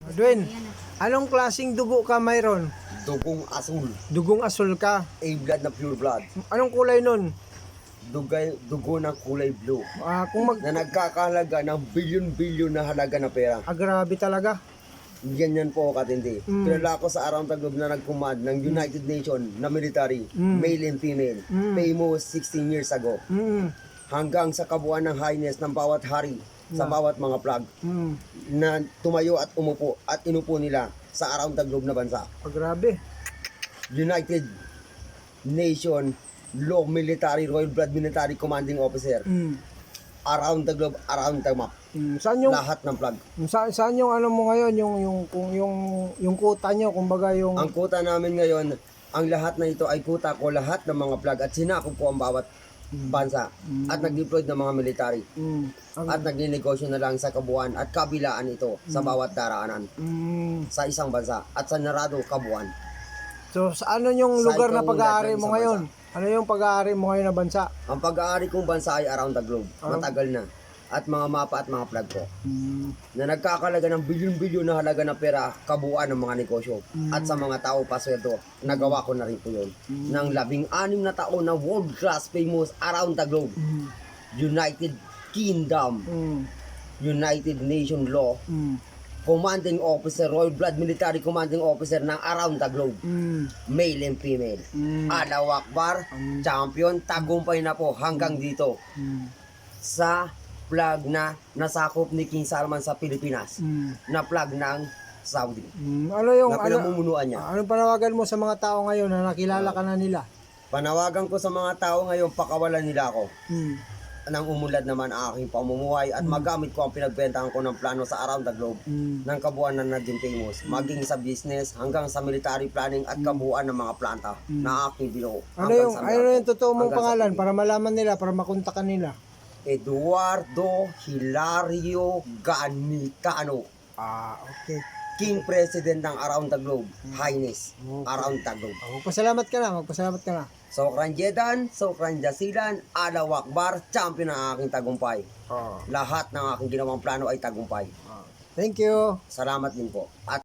Edwin, anong klaseng dugo ka mayroon? Dugong asul, Dugong asul ka. A-blood na pure blood. Anong kulay nun? Dugo ng kulay blue Kung na nagkakahalaga ng bilyon-bilyon na halaga na pera. grabe talaga. Ganyan po katindi. Kilala ko sa around the globe na nagkumad ng United Nations na military, male and female, famous 16 years ago. Mm. Hanggang sa kabuuan ng highness ng bawat hari sa bawat mga flag Mm. na tumayo at umupo at inupo nila sa around the globe na bansa. Grabe. United Nation Law Military Royal Blood Military Commanding Officer. Mm. Around the globe, around the map. Saan yung Lahat ng flag. saan yung ano mo ngayon, yung kuta nyo, kumbaga yung Ang kuta namin ngayon, ang lahat na ito ay kuta ko, lahat ng mga flag at sinakop ko ang bawat bansa at nag-deploy ng mga military at nagninegosyo na lang sa kabuuan at kabilaan ito sa bawat daraanan sa isang bansa at sa narado kabuuan. So, sa ano yung Sa lugar na ikaw pag-aari ng mo isang ngayon? Ano yung pag-aari mo ngayon na bansa? Ang pag-aari kong bansa ay around the globe. Matagal na. At mga mapa at mga flag ko na nagkakalaga ng bilyon-bilyon na halaga ng pera kabuuan ng mga negosyo at sa mga tao pasweldo. Nagawa ko na rin po yun ng 16 na taon na world class famous around the globe. United Kingdom, United Nation Law Commanding Officer, Royal Blood Military Commanding Officer ng around the globe. Male and female. Allahu Akbar, champion, tagumpay na po hanggang dito sa flag na nasakop ni King Salman sa Pilipinas na flag ng Saudi Ano yung na pinamumunuan niya. anong panawagan mo sa mga tao ngayon na nakilala ka na nila? Panawagan ko sa mga tao ngayon, pakawalan nila ako nang umulad naman ang aking pamumuhay at magamit ko ang pinagbentahan ko ng plano sa around the globe ng kabuuan na naging famous, maging sa business hanggang sa military planning at kabuuan ng mga planta na aking binuo. Ano yung totoo mong pangalan para malaman nila, para makontakan nila? Eduardo Hilario Gamitano, Okay. King President ng around the globe, Highness, around the globe. Magpasalamat ka na. Sokran Jedan, Sokran Jasilan, Allahu Akbar, champion ng aking tagumpay. Lahat ng aking ginawang plano ay tagumpay. Thank you. Salamat din po. At